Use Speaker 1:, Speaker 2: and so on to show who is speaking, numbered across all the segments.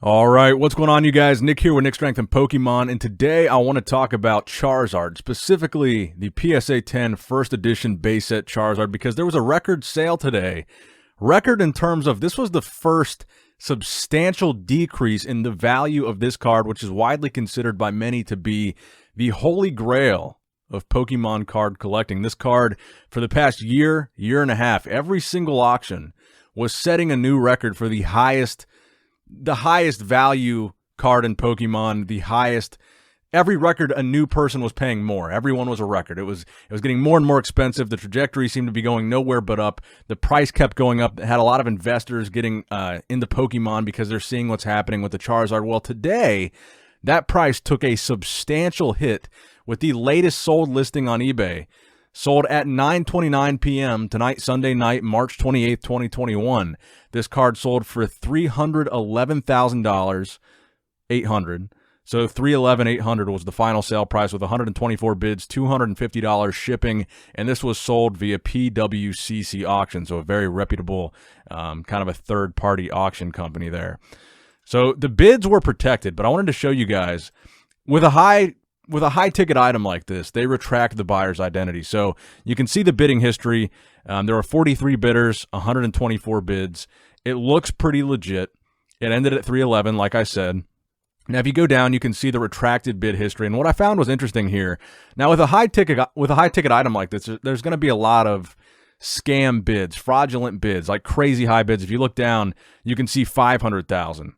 Speaker 1: All right, what's going on, you guys? Nick here with Nick Strength and Pokemon, and today I want to talk about Charizard, specifically the PSA 10 first edition base set Charizard, because there was a record sale today. Record in terms of this was the first substantial decrease in the value of this card, which is widely considered by many to be the holy grail of Pokemon card collecting. This card, for the past year and a half, every single auction was setting a new record for the highest value card in Pokemon, the highest. Every record, a new person was paying more. Everyone was a record. It was getting more and more expensive. The trajectory seemed to be going nowhere but up. The price kept going up. It had a lot of investors getting into Pokemon because they're seeing what's happening with the Charizard. Well, today, that price took a substantial hit with the latest sold listing on eBay. Sold at 9:29 p.m. tonight, Sunday night, March 28th, 2021. This card sold for $311,000, $800. So $311,800 was the final sale price with 124 bids, $250 shipping, and this was sold via PWCC auction, so a very reputable kind of a third-party auction company there. So the bids were protected, but I wanted to show you guys with a high ticket item like this, they retract the buyer's identity. So you can see the bidding history. There were 43 bidders, 124 bids. It looks pretty legit. It ended at 311, like I said. Now, if you go down, you can see the retracted bid history. And what I found was interesting here. Now, with a high ticket item like this, there's going to be a lot of scam bids, fraudulent bids, like crazy high bids. If you look down, you can see 500,000.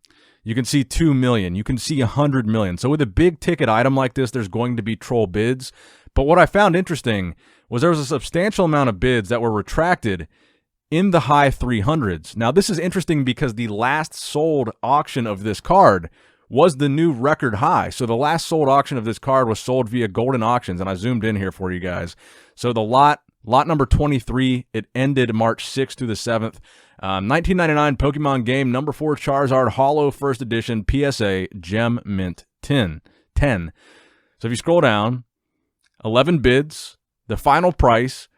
Speaker 1: You can see 2 million. You can see 100 million. So with a big ticket item like this, there's going to be troll bids. But what I found interesting was there was a substantial amount of bids that were retracted in the high 300s. Now, this is interesting because the last sold auction of this card was the new record high. So the last sold auction of this card was sold via Golden Auctions, and I zoomed in here for you guys. So the lot number 23, it ended March 6th through the 7th. 1999 Pokemon game, number 4 Charizard, Holo First Edition, PSA, Gem Mint 10. So if you scroll down, 11 bids. The final price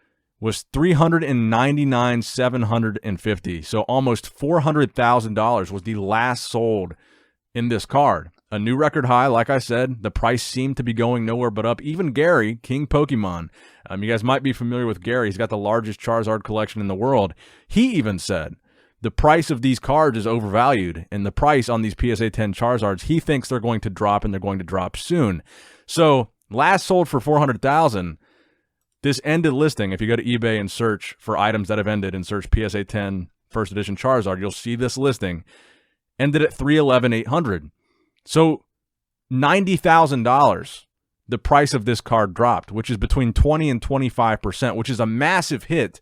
Speaker 1: was $399,750. So almost $400,000 was the last sold in this card. A new record high, like I said. The price seemed to be going nowhere but up. Even Gary, King Pokemon, you guys might be familiar with Gary. He's got the largest Charizard collection in the world. He even said the price of these cards is overvalued, and the price on these PSA 10 Charizards, he thinks they're going to drop, and they're going to drop soon. So last sold for $400,000. This ended listing, if you go to eBay and search for items that have ended and search PSA 10 First Edition Charizard, you'll see this listing ended at $311,800. So $90,000, the price of this card dropped, which is between 20 and 25%, which is a massive hit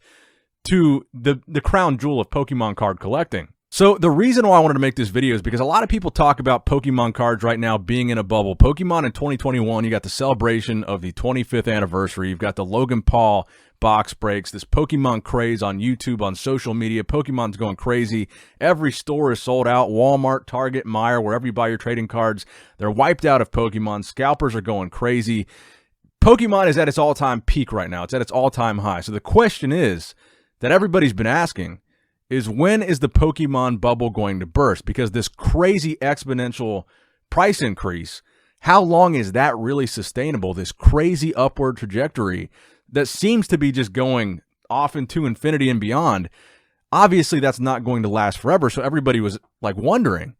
Speaker 1: to the crown jewel of Pokemon card collecting. So the reason why I wanted to make this video is because a lot of people talk about Pokemon cards right now being in a bubble. Pokemon in 2021, you got the celebration of the 25th anniversary. You've got the Logan Paul box breaks, this Pokemon craze on YouTube, on social media. Pokemon's going crazy. Every store is sold out. Walmart, Target, Meijer, wherever you buy your trading cards, they're wiped out of Pokemon. Scalpers are going crazy. Pokemon is at its all-time peak right now. It's at its all-time high. So the question is that everybody's been asking is, when is the Pokemon bubble going to burst? Because this crazy exponential price increase, how long is that really sustainable? This crazy upward trajectory that seems to be just going off into infinity and beyond. Obviously, that's not going to last forever. So everybody was like wondering,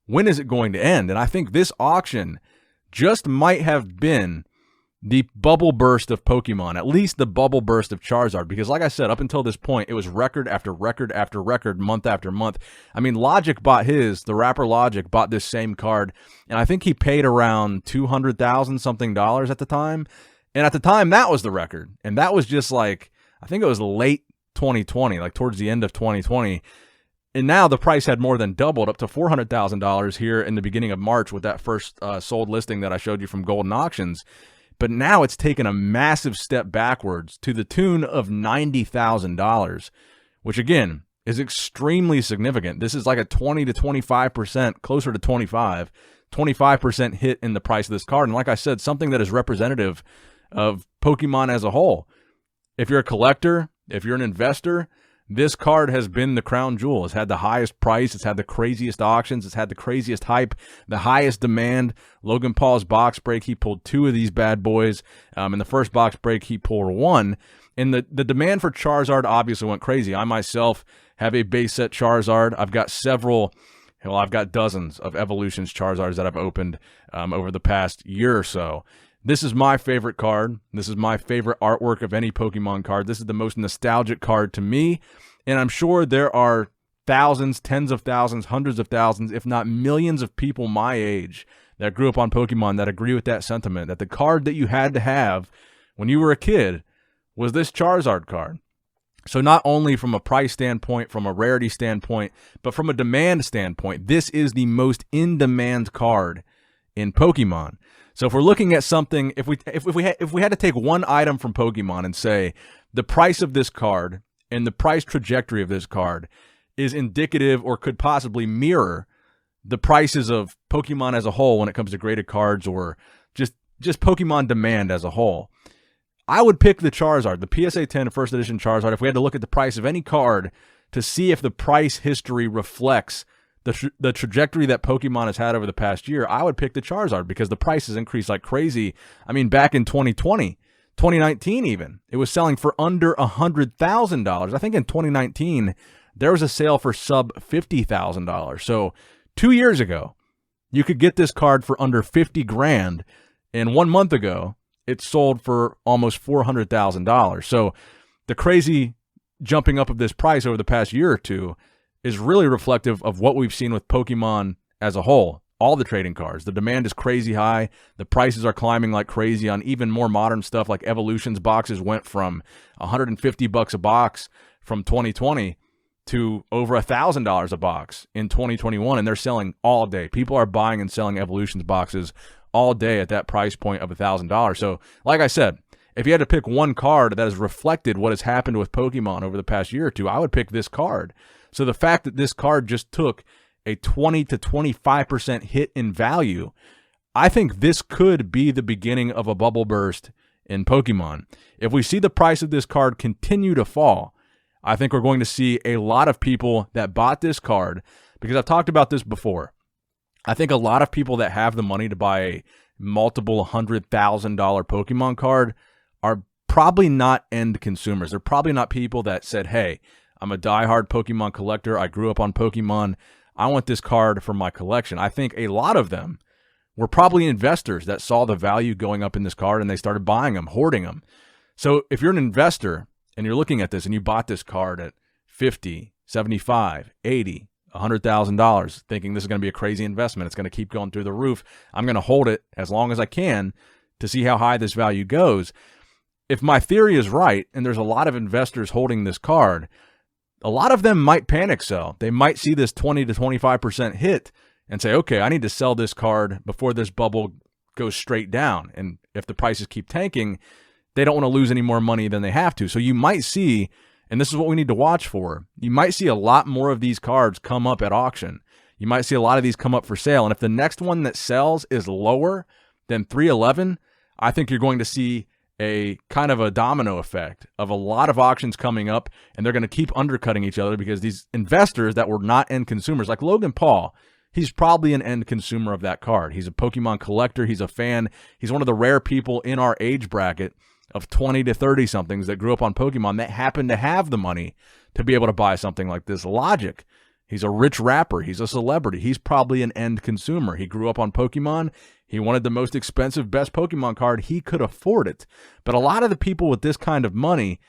Speaker 1: when is it going to end? And I think this auction just might have been the bubble burst of Pokemon, at least the bubble burst of Charizard, because like I said, up until this point, it was record after record after record, month after month. I mean, Logic bought the rapper Logic bought this same card, and I think he paid around $200,000 something at the time. And at the time, that was the record. And that was just like, I think it was late 2020, like towards the end of 2020. And now the price had more than doubled up to $400,000 here in the beginning of March with that first sold listing that I showed you from Golden Auctions. But now it's taken a massive step backwards to the tune of $90,000, which again is extremely significant. This is like a 20 to 25%, closer to 25% hit in the price of this card. And like I said, something that is representative of Pokemon as a whole. If you're a collector, if you're an investor, This card has been the crown jewel. It's had the highest price. It's had the craziest auctions. It's had the craziest hype, the highest demand. Logan Paul's box break, he pulled 2 of these bad boys. In the first box break, he pulled 1. And the demand for Charizard obviously went crazy. I myself have a base set Charizard. I've got I've got dozens of Evolutions Charizards that I've opened over the past year or so. This is my favorite card. This is my favorite artwork of any Pokemon card. This is the most nostalgic card to me. And I'm sure there are thousands, tens of thousands, hundreds of thousands, if not millions of people my age that grew up on Pokemon that agree with that sentiment, that the card that you had to have when you were a kid was this Charizard card. So not only from a price standpoint, from a rarity standpoint, but from a demand standpoint, this is the most in-demand card in Pokemon. So if we're looking at something, if we had to take one item from Pokemon and say the price of this card and the price trajectory of this card is indicative or could possibly mirror the prices of Pokemon as a whole when it comes to graded cards or just Pokemon demand as a whole, I would pick the Charizard, the PSA 10 first edition Charizard. If we had to look at the price of any card to see if the price history reflects the trajectory that Pokemon has had over the past year, I would pick the Charizard because the price has increased like crazy. I mean, back in 2020, 2019 even, it was selling for under $100,000. I think in 2019, there was a sale for sub $50,000. So 2 years ago, you could get this card for under 50 grand. And 1 month ago, it sold for almost $400,000. So the crazy jumping up of this price over the past year or two is really reflective of what we've seen with Pokemon as a whole. All the trading cards. The demand is crazy high. The prices are climbing like crazy on even more modern stuff, like Evolutions boxes went from $150 a box from 2020 to over $1,000 a box in 2021, and they're selling all day. People are buying and selling Evolutions boxes all day at that price point of $1,000. So, like I said, if you had to pick one card that has reflected what has happened with Pokemon over the past year or two, I would pick this card. So the fact that this card just took a 20 to 25% hit in value, I think this could be the beginning of a bubble burst in Pokemon. If we see the price of this card continue to fall, I think we're going to see a lot of people that bought this card, because I've talked about this before. I think a lot of people that have the money to buy a multiple $100,000 Pokemon card are probably not end consumers. They're probably not people that said, hey, I'm a diehard Pokemon collector. I grew up on Pokemon. I want this card for my collection. I think a lot of them were probably investors that saw the value going up in this card and they started buying them, hoarding them. So if you're an investor and you're looking at this and you bought this card at $50, $75, $80, $100,000, thinking this is going to be a crazy investment, it's going to keep going through the roof, I'm going to hold it as long as I can to see how high this value goes. If my theory is right, and there's a lot of investors holding this card, a lot of them might panic sell. They might see this 20 to 25% hit and say, okay, I need to sell this card before this bubble goes straight down. And if the prices keep tanking, they don't want to lose any more money than they have to. So you might see, and this is what we need to watch for, you might see a lot more of these cards come up at auction. You might see a lot of these come up for sale. And if the next one that sells is lower than 311, I think you're going to see a kind of a domino effect of a lot of auctions coming up, and they're going to keep undercutting each other because these investors that were not end consumers, like Logan Paul, he's probably an end consumer of that card. He's a Pokemon collector. He's a fan. He's one of the rare people in our age bracket of 20 to 30 somethings that grew up on Pokemon that happen to have the money to be able to buy something like this. Logic. He's a rich rapper. He's a celebrity. He's probably an end consumer. He grew up on Pokemon. He wanted the most expensive, best Pokemon card. He could afford it. But a lot of the people with this kind of money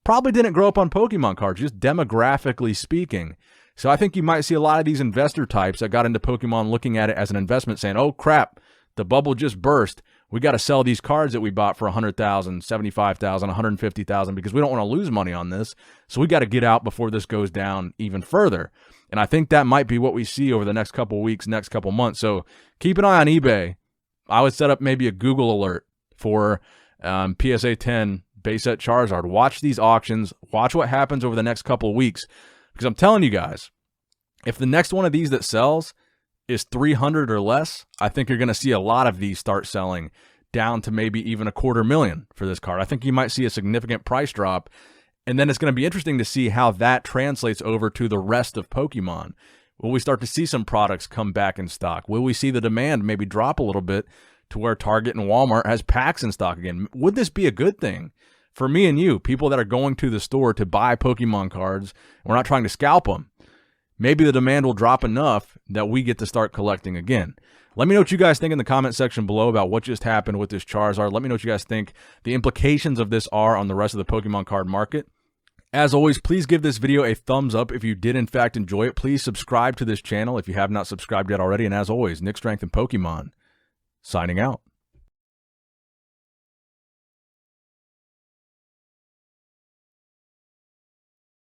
Speaker 1: probably didn't grow up on Pokemon cards, just demographically speaking. So I think you might see a lot of these investor types that got into Pokemon looking at it as an investment saying, oh, crap, the bubble just burst. We got to sell these cards that we bought for $100,000, $75,000, $150,000 because we don't want to lose money on this. So we got to get out before this goes down even further. And I think that might be what we see over the next couple of weeks, next couple of months. So keep an eye on eBay. I would set up maybe a Google alert for PSA 10 base set Charizard. Watch these auctions. Watch what happens over the next couple of weeks. Because I'm telling you guys, if the next one of these that sells is 300 or less, I think you're going to see a lot of these start selling down to maybe even $250,000 for this card. I think you might see a significant price drop. And then it's going to be interesting to see how that translates over to the rest of Pokemon. Will we start to see some products come back in stock? Will we see the demand maybe drop a little bit to where Target and Walmart has packs in stock again? Would this be a good thing for me and you, people that are going to the store to buy Pokemon cards? We're not trying to scalp them. Maybe the demand will drop enough that we get to start collecting again. Let me know what you guys think in the comment section below about what just happened with this Charizard. Let me know what you guys think the implications of this are on the rest of the Pokemon card market. As always, please give this video a thumbs up if you did in fact enjoy it. Please subscribe to this channel if you have not subscribed yet already. And as always, Nick Strength and Pokemon, signing out.